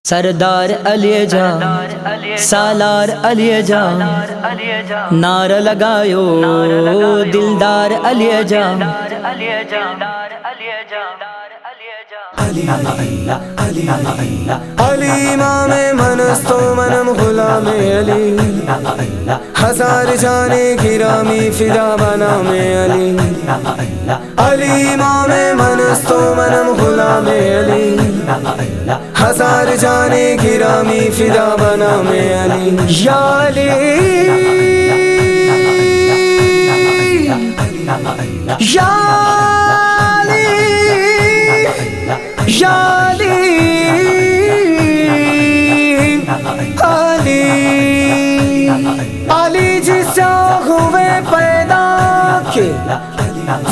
سردار علی جان سالار علی جان نعرہ لگایو دلدار علی جان علی امام من است و منم غلام علی ہزار جانے گرامی فدا بنام علی علی امام من است و منم غلام علی ہزار جانے گرامی فدا بنام علی یا علی یا یا علی علی جس ہوئے پیدا کے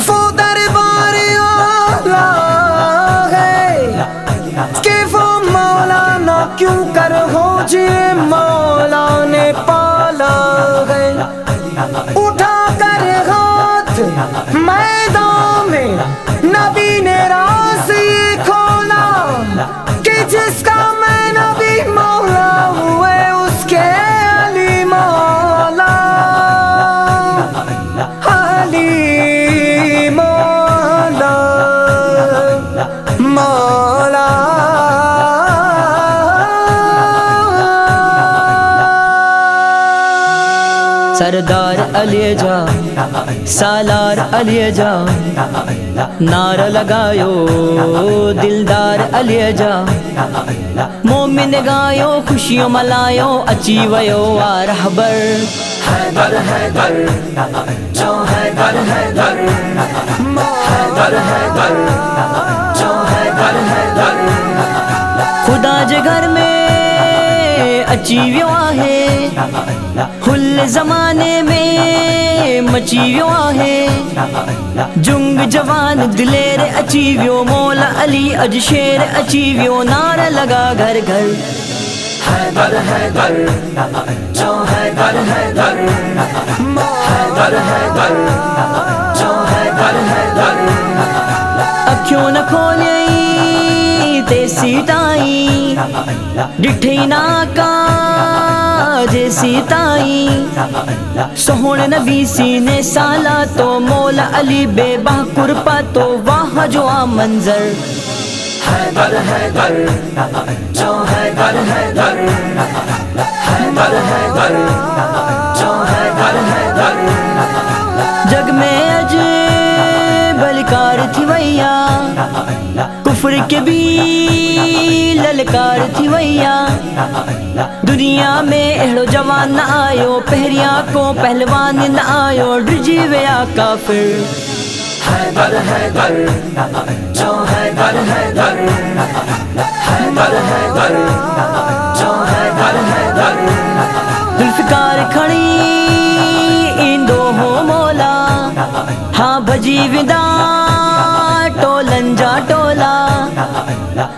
وہ دربار اعلیٰ ہے کہ وہ مولانا کیوں کر ہو جی مولا نے پالا ہے اٹھا کر ہاتھ میدان میں نبی نے راز یہ کھولا کہ جس کا میں نبی مولا ہوئے اس کے علی مولا علی مولا مولا سردار علی جان سالار علی جان نعرہ لگایو دلدار علی جان مومن گایو خوشیوں ملایو اچی ویو رہبر حیدر حیدر جو حیدر حیدر حیدر حیدر جو حیدر حیدر خدا جے گھر میں اچی ویو آہے کل زمانے میں مچی ویو آہے جنگ جوان دلیر اچی ویو مولا علی اج شیر اچی ویو نعرہ لگا گھر گھر حیدر حیدر جو حیدر حیدر حیدر حیدر جو حیدر حیدر اکھیوں نہ کھولیائی تیسی تائی ڈٹھی ناکا جیسی تائی سہون نبی سینے سالا تو مولا علی بے باہ کرپا تو واہ جو آ منظر حیدر حیدر جو حیدر حیدر حیدر حیدر جو حیدر حیدر جگ میں بلکار تھی ویا کفر کے بھی للکار تھی ویا دنیا میں اہڑو جوان نہ آیو پہریاں کو پہلوان نہ آیو ڈرجی ویا کافر حیدر حیدر جو حیدر حیدر حیدر حیدر جو حیدر حیدر ذوالفقار کھڑی ایندو ہو مولا ہاں بھجی ودا ٹولن جا ٹولا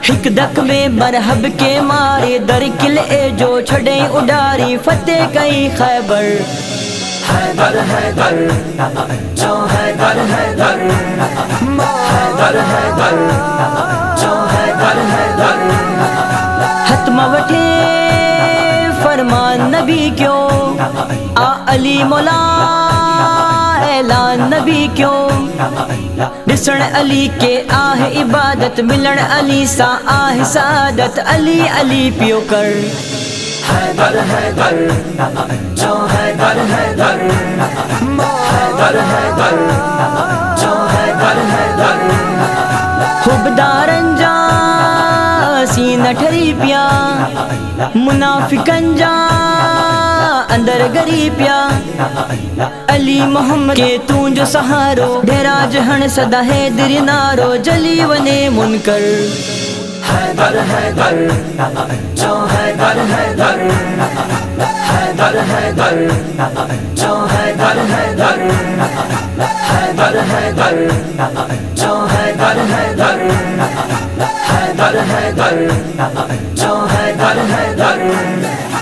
ہک دک میں مرحب کے مارے در قلعے جو چھڑیں اڈاری فتح کئی خیبر حیدر حیدر جو حیدر حیدر حیدر حیدر جو حیدر حیدر حتم وٹھے فرمان نبی کیوں آ علی مولا اعلان نبی کیوں ڈسن علی کے آہ عبادت ملن علی سا آہ سعادت علی علی پیو کر حیدر حیدر جو حیدر حیدر حیدر حیدر جو حیدر حیدر خوبدارن جا سینہ ٹھری پیا منافقن جا اندر گری پیا علی محمد کے تو جو سہارو ڈھیرا جہن صدا ہے در نارو جلی ونے منکر حیدر حیدر جو حیدر حیدر حیدر حیدر جو حیدر حیدر حیدر حیدر جو حیدر حیدر حیدر حیدر جو حیدر حیدر